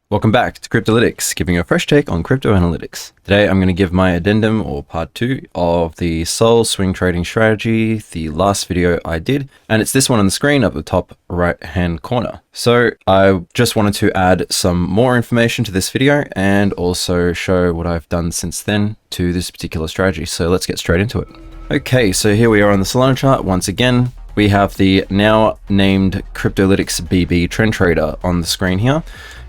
Welcome back to Kryptolytix, giving you a fresh take on crypto analytics. Today I'm going to give my addendum or part 2 of the Sol swing trading strategy, the last video I did, and it's this one on the screen up the top right hand corner. So I just wanted to add some more information to this video and also show what I've done since then to this particular strategy. So let's get straight into it. Okay, so here we are on the Solana chart once again. We have the now named Kryptolytix BB Trend Trader on the screen here.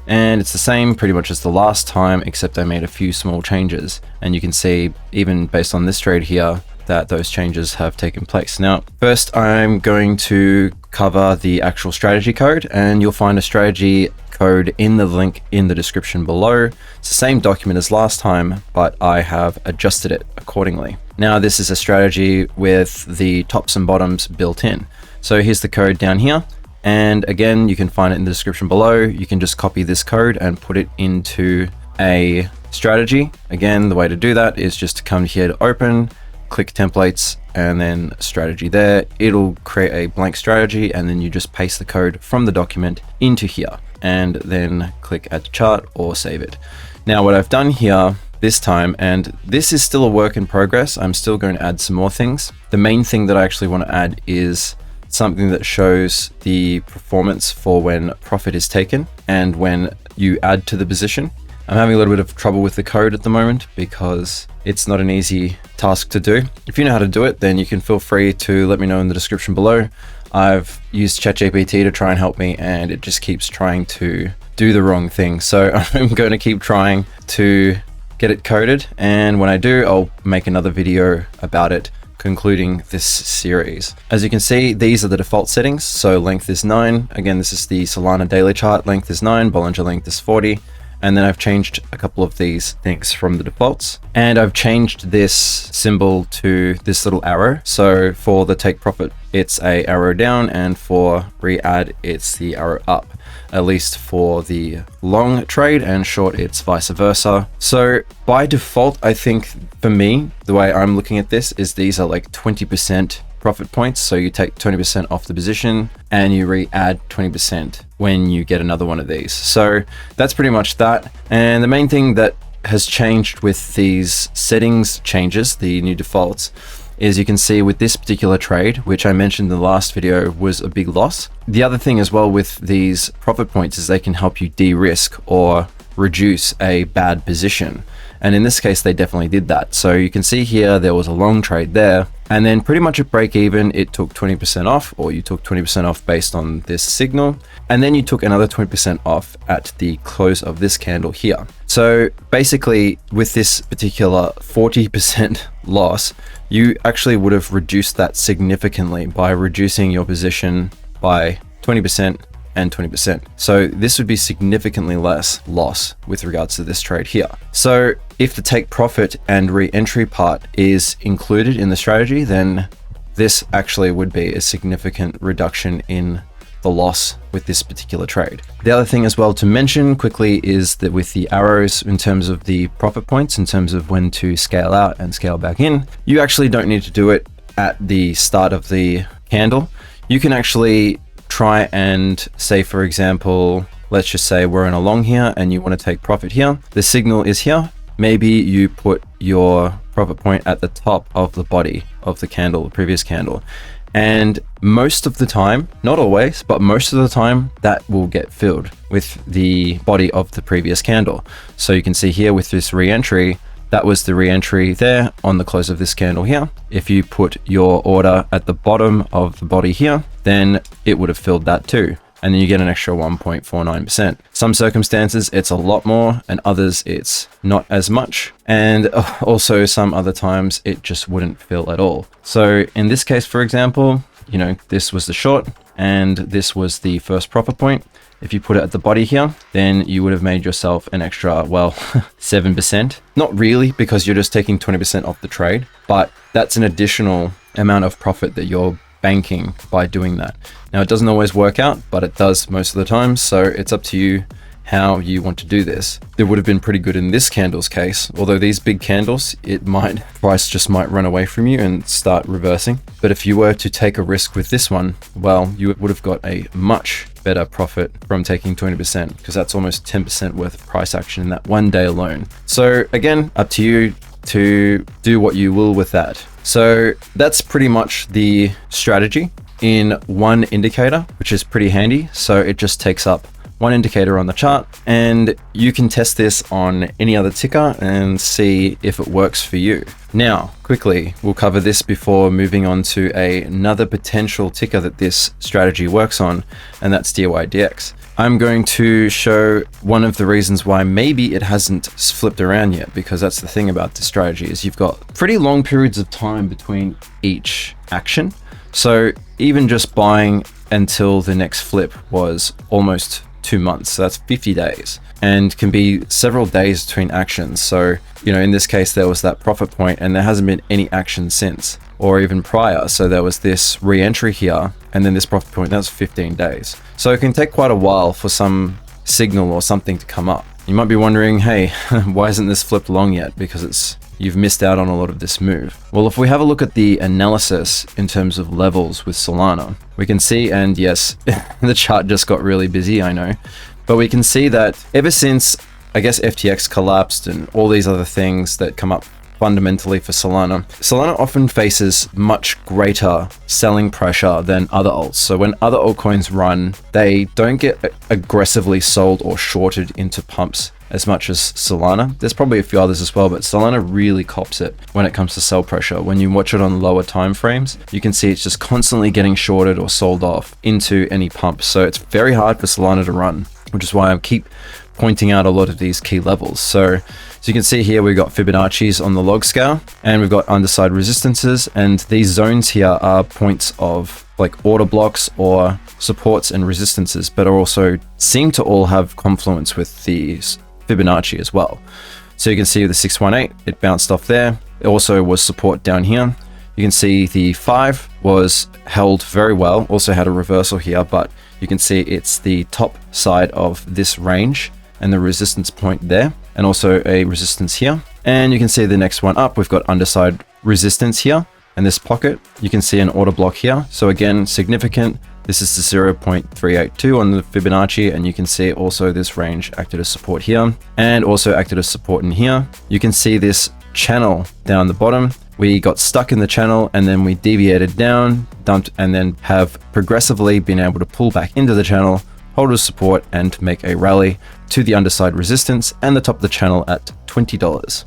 And it's the same pretty much as the last time, except I made a few small changes. And you can see, even based on this trade here, that those changes have taken place. Now, first I'm going to cover the actual strategy code, and you'll find a strategy code in the link in the description below. It's the same document as last time, but I have adjusted it accordingly. Now, this is a strategy with the tops and bottoms built in. So here's the code down here. And again, you can find it in the description below. You can just copy this code and put it into a strategy. Again, the way to do that is just to come here to open, click templates, and then strategy there. It'll create a blank strategy, and then you just paste the code from the document into here and then click add to chart or save it. Now, what I've done here this time, and this is still a work in progress, I'm still going to add some more things. The main thing that I actually want to add is something that shows the performance for when profit is taken and when you add to the position. I'm having a little bit of trouble with the code at the moment because it's not an easy task to do. If you know how to do it, then you can feel free to let me know in the description below. I've used ChatGPT to try and help me, and it just keeps trying to do the wrong thing. So I'm going to keep trying to get it coded, and when I do, I'll make another video about it, concluding this series. As you can see, these are the default settings. So length is 9. Again, this is the Solana daily chart. Length is 9, Bollinger length is 40. And then I've changed a couple of these things from the defaults. And I've changed this symbol to this little arrow. So for the take profit, it's a arrow down, and for re-add, it's the arrow up, at least for the long trade, and short, it's vice versa. So by default, I think for me, the way I'm looking at this is these are like 20% profit points. So you take 20% off the position and you re-add 20% when you get another one of these. So that's pretty much that. And the main thing that has changed with these settings changes, the new defaults, is you can see with this particular trade, which I mentioned in the last video was a big loss. The other thing as well with these profit points is they can help you de-risk or reduce a bad position. And in this case, they definitely did that. So you can see here, there was a long trade there, and then pretty much at break even, it took 20% off, or you took 20% off based on this signal. And then you took another 20% off at the close of this candle here. So basically with this particular 40% loss, you actually would have reduced that significantly by reducing your position by 20% and 20%. So this would be significantly less loss with regards to this trade here. So if the take profit and re-entry part is included in the strategy, then this actually would be a significant reduction in the loss with this particular trade. The other thing as well to mention quickly is that with the arrows, in terms of the profit points, in terms of when to scale out and scale back in, you actually don't need to do it at the start of the candle. You can actually try and say, for example, let's just say we're in a long here and you want to take profit here. The signal is here. Maybe you put your profit point at the top of the body of the candle, the previous candle. And most of the time, not always, but most of the time, that will get filled with the body of the previous candle. So you can see here with this re-entry, that was the re-entry there on the close of this candle here. If you put your order at the bottom of the body here, then it would have filled that too. And then you get an extra 1.49%. Some circumstances, it's a lot more, and others, it's not as much. And also some other times, it just wouldn't fill at all. So in this case, for example, you know, this was the short, and this was the first profit point. If you put it at the body here, then you would have made yourself an extra, well, 7%. Not really, because you're just taking 20% off the trade, but that's an additional amount of profit that you're banking by doing that. Now, it doesn't always work out, but it does most of the time. So it's up to you how you want to do this. It would have been pretty good in this candle's case, although these big candles, price just might run away from you and start reversing. But if you were to take a risk with this one, well, you would have got a much better profit from taking 20%, because that's almost 10% worth of price action in that 1 day alone. So again, up to you to do what you will with that. So that's pretty much the strategy in one indicator, which is pretty handy. So it just takes up one indicator on the chart, and you can test this on any other ticker and see if it works for you. Now, quickly, we'll cover this before moving on to another potential ticker that this strategy works on, and that's DYDX. I'm going to show one of the reasons why maybe it hasn't flipped around yet, because that's the thing about this strategy is you've got pretty long periods of time between each action. So even just buying until the next flip was almost 2 months. So that's 50 days, and can be several days between actions. So, you know, in this case, there was that profit point and there hasn't been any action since, or even prior. So there was this re-entry here, and then this profit point, that's 15 days. So it can take quite a while for some signal or something to come up. You might be wondering, hey, why isn't this flipped long yet? Because you've missed out on a lot of this move. Well, if we have a look at the analysis in terms of levels with Solana, we can see, and yes, the chart just got really busy, I know, but we can see that ever since, I guess, FTX collapsed and all these other things that come up fundamentally for Solana often faces much greater selling pressure than other alts. So when other altcoins run, they don't get aggressively sold or shorted into pumps as much as Solana. There's probably a few others as well, but Solana really cops it when it comes to sell pressure. When you watch it on lower time frames, you can see it's just constantly getting shorted or sold off into any pump. So it's very hard for Solana to run, which is why I keep pointing out a lot of these key levels. So you can see here, we've got Fibonacci's on the log scale, and we've got underside resistances, and these zones here are points of like order blocks or supports and resistances, but also seem to all have confluence with these Fibonacci as well. So you can see the 618, it bounced off there. It also was support down here. You can see the 5 was held very well, also had a reversal here, but you can see it's the top side of this range and the resistance point there, and also a resistance here. And you can see the next one up, we've got underside resistance here, and this pocket, you can see an order block here. So again, significant. This is the 0.382 on the Fibonacci, and you can see also this range acted as support here, and also acted as support in here. You can see this channel down the bottom. We got stuck in the channel, and then we deviated down, dumped, and then have progressively been able to pull back into the channel, hold as support, and make a rally to the underside resistance and the top of the channel at $20.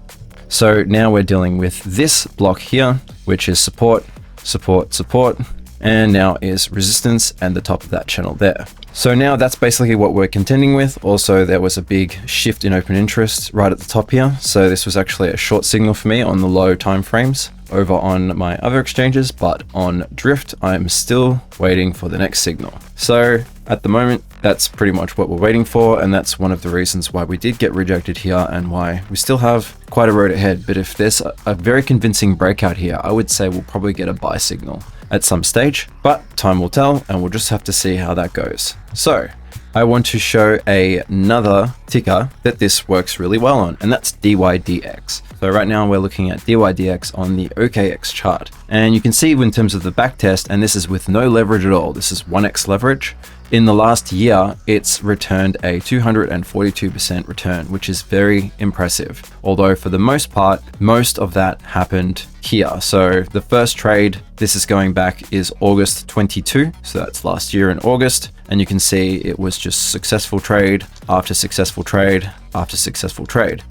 So now we're dealing with this block here, which is support, support, support, and now is resistance and the top of that channel there. So now that's basically what we're contending with. Also, there was a big shift in open interest right at the top here. So this was actually a short signal for me on the low time frames over on my other exchanges, but on Drift, I'm still waiting for the next signal. So at the moment, that's pretty much what we're waiting for. And that's one of the reasons why we did get rejected here and why we still have quite a road ahead. But if there's a very convincing breakout here, I would say we'll probably get a buy signal at some stage, but time will tell, and we'll just have to see how that goes. So I want to show another ticker that this works really well on, and that's DYDX. So right now we're looking at DYDX on the OKX chart, and you can see in terms of the backtest, and this is with no leverage at all, this is 1x leverage. In the last year, it's returned a 242% return, which is very impressive. Although for the most part, most of that happened here. So the first trade, this is going back, is August 22. So that's last year in August. And you can see it was just successful trade after successful trade after successful trade.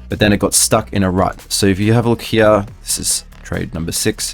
But then it got stuck in a rut. So if you have a look here, this is trade number 6,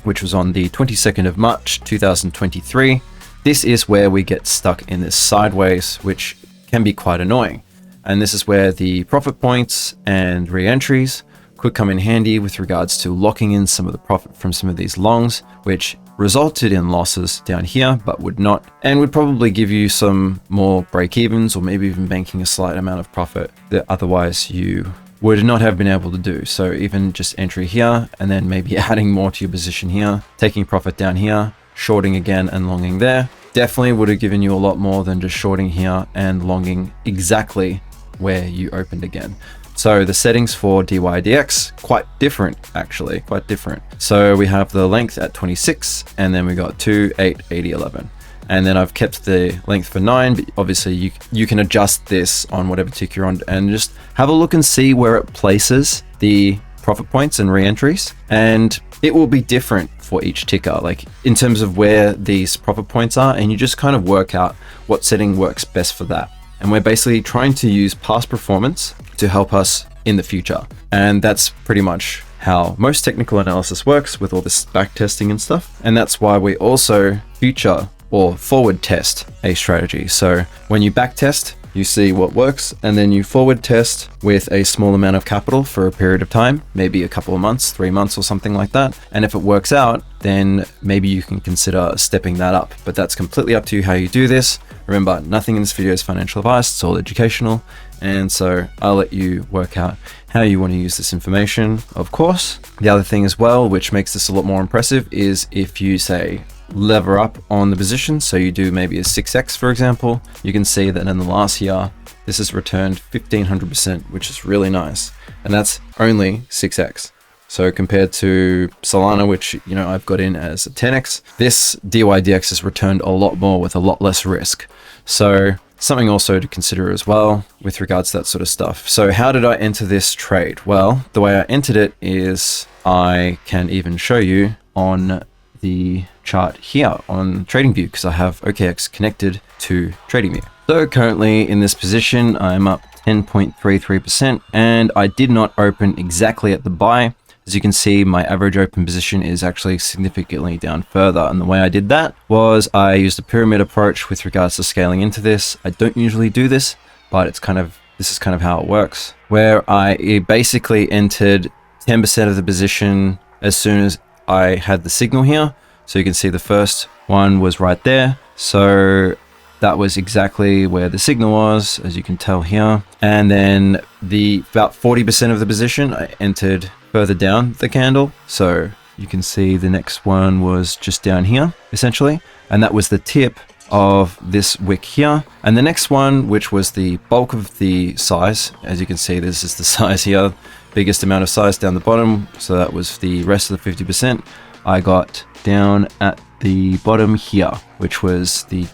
which was on the 22nd of March, 2023. This is where we get stuck in this sideways, which can be quite annoying. And this is where the profit points and re-entries could come in handy with regards to locking in some of the profit from some of these longs, which resulted in losses down here, but would not, and would probably give you some more break-evens or maybe even banking a slight amount of profit that otherwise you would not have been able to do. So even just entry here, and then maybe adding more to your position here, taking profit down here, shorting again and longing there, definitely would have given you a lot more than just shorting here and longing exactly where you opened again. So the settings for DYDX, quite different, actually, quite different. So we have the length at 26, and then we got 2, 8, 80, 11. and then I've kept the length for 9, but obviously you can adjust this on whatever tick you're on and just have a look and see where it places the profit points and re-entries, and it will be different for each ticker, like in terms of where these profit points are, and you just kind of work out what setting works best for that. And we're basically trying to use past performance to help us in the future. And that's pretty much how most technical analysis works with all this back testing and stuff. And that's why we also future or forward test a strategy. So when you back test, you see what works, and then you forward test with a small amount of capital for a period of time, maybe a couple of months, 3 months or something like that. And if it works out, then maybe you can consider stepping that up. But that's completely up to you how you do this. Remember, nothing in this video is financial advice, it's all educational. And so I'll let you work out how you want to use this information. Of course, the other thing as well, which makes this a lot more impressive, is if you say, lever up on the position. So you do maybe a 6x, for example, you can see that in the last year, this has returned 1500%, which is really nice. And that's only 6x. So compared to Solana, which, you know, I've got in as a 10x, this DYDX has returned a lot more with a lot less risk. So something also to consider as well with regards to that sort of stuff. So how did I enter this trade? Well, the way I entered it is I can even show you on the chart here on TradingView, because I have OKX connected to TradingView. So currently in this position, I'm up 10.33%, and I did not open exactly at the buy. As you can see, my average open position is actually significantly down further. And the way I did that was I used a pyramid approach with regards to scaling into this. I don't usually do this, but this is kind of how it works, where I basically entered 10% of the position as soon as I had the signal here. So you can see the first one was right there. So that was exactly where the signal was, as you can tell here. And then about 40% of the position I entered further down the candle. So you can see the next one was just down here, essentially. And that was the tip of this wick here. And the next one, which was the bulk of the size, as you can see, this is the size here, biggest amount of size down the bottom. So that was the rest of the 50%. I got down at the bottom here, which was the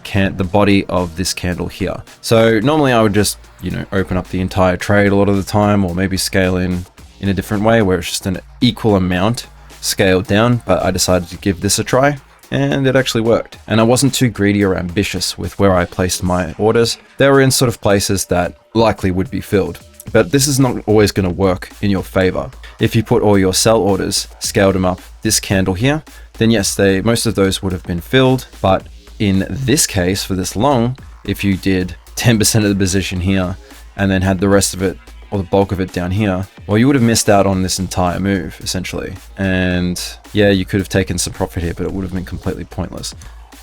body of this candle here. So normally I would just, you know, open up the entire trade a lot of the time, or maybe scale in a different way where it's just an equal amount scaled down, but I decided to give this a try, and it actually worked. And I wasn't too greedy or ambitious with where I placed my orders. They were in sort of places that likely would be filled. But this is not always going to work in your favor. If you put all your sell orders, scaled them up this candle here, then yes, most of those would have been filled. But in this case, for this long, if you did 10% of the position here and then had the rest of it or the bulk of it down here, well, you would have missed out on this entire move, essentially. And yeah, you could have taken some profit here, but it would have been completely pointless.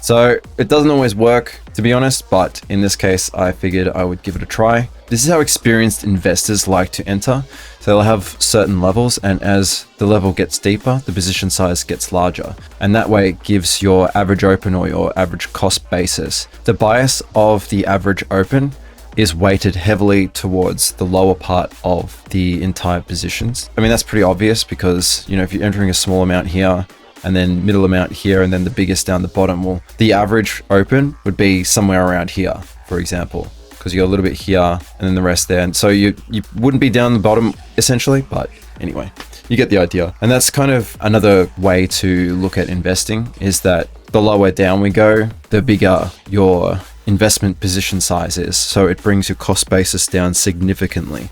So it doesn't always work, to be honest, but in this case, I figured I would give it a try. This is how experienced investors like to enter. So they'll have certain levels, and as the level gets deeper, the position size gets larger. And that way it gives your average open or your average cost basis. The bias of the average open is weighted heavily towards the lower part of the entire positions. I mean, that's pretty obvious because, you know, if you're entering a small amount here, and then middle amount here, and then the biggest down the bottom, well, the average open would be somewhere around here, for example, because you got a little bit here and then the rest there. And so you wouldn't be down the bottom essentially, but anyway, you get the idea. And that's kind of another way to look at investing, is that the lower down we go, the bigger your investment position size is. So it brings your cost basis down significantly.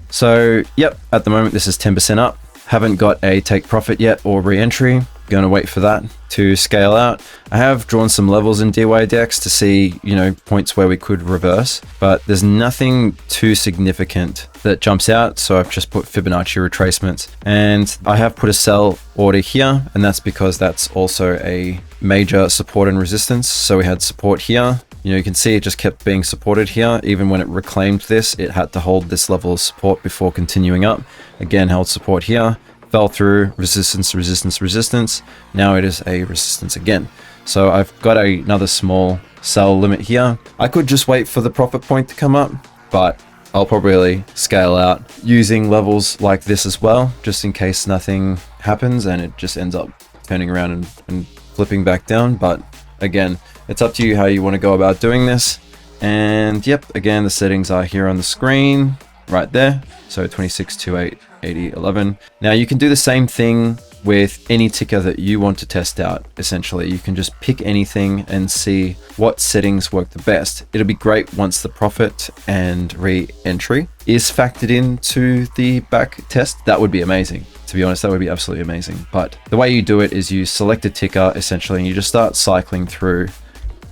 So yep, at the moment, this is 10% up. Haven't got a take profit yet or re-entry. Going to wait for that to scale out. I have drawn some levels in DYDX to see, you know, points where we could reverse, but there's nothing too significant that jumps out. So I've just put Fibonacci retracements, and I have put a sell order here, and that's because that's also a major support and resistance. So we had support here. You know, you can see it just kept being supported here. Even when it reclaimed this, it had to hold this level of support before continuing up. Again, held support here, fell through, resistance, resistance, resistance. Now it is a resistance again. So I've got another small sell limit here. I could just wait for the profit point to come up, but I'll probably scale out using levels like this as well, just in case nothing happens and it just ends up turning around and flipping back down. But again, It's up to you how you want to go about doing this. And yep, again, the settings are here on the screen right there. So 26, 28, 80, 11. Now you can do the same thing with any ticker that you want to test out. Essentially, you can just pick anything and see what settings work the best. It'll be great once the profit and re-entry is factored into the back test. That would be amazing. To be honest, that would be absolutely amazing. But the way you do it is you select a ticker essentially, and you just start cycling through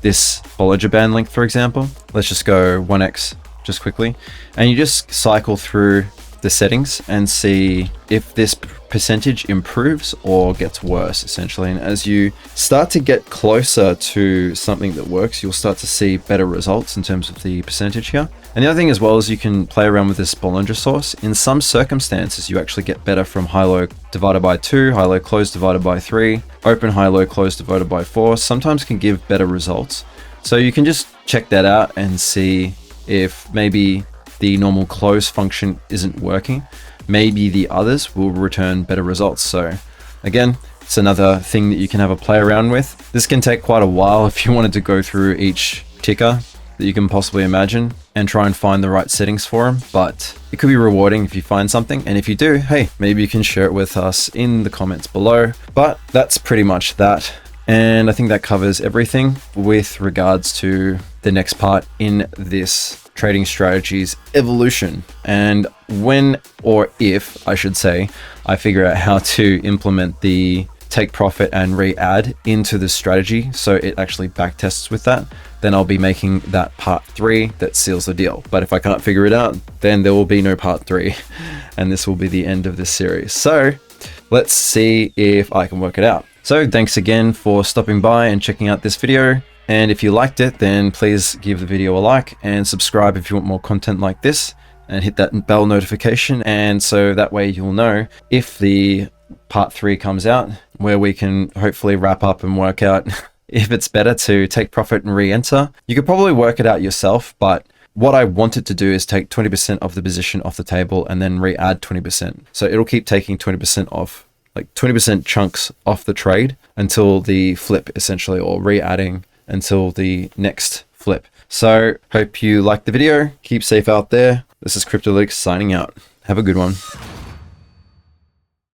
this Bollinger Band length, for example. Let's just go 1x just quickly. And you just cycle through the settings and see if this percentage improves or gets worse, essentially. And as you start to get closer to something that works, you'll start to see better results in terms of the percentage here. And the other thing as well is you can play around with this Bollinger source. In some circumstances, you actually get better from high-low divided by 2, high-low close divided by 3, open high-low close divided by 4, sometimes can give better results. So you can just check that out and see if maybe the normal close function isn't working. Maybe the others will return better results. So again, it's another thing that you can have a play around with. This can take quite a while if you wanted to go through each ticker that you can possibly imagine and try and find the right settings for them, but it could be rewarding if you find something. And if you do, hey, maybe you can share it with us in the comments below. But that's pretty much that. And I think that covers everything with regards to the next part in this trading strategies evolution. And when, or if I should say, I figure out how to implement the take profit and re-add into the strategy so it actually backtests with that, then I'll be making that part 3 that seals the deal. But if I can't figure it out, then there will be no part 3 and this will be the end of this series. So let's see if I can work it out. So thanks again for stopping by and checking out this video. And if you liked it, then please give the video a like and subscribe if you want more content like this, and hit that bell notification. And so that way you'll know if the part 3 comes out, where we can hopefully wrap up and work out if it's better to take profit and re-enter. You could probably work it out yourself, but what I wanted to do is take 20% of the position off the table and then re-add 20%. So it'll keep taking 20% off, like 20% chunks off the trade until the flip essentially, or re-adding until the next flip. So hope you liked the video. Keep safe out there. This is Kryptolytix signing out. Have a good one.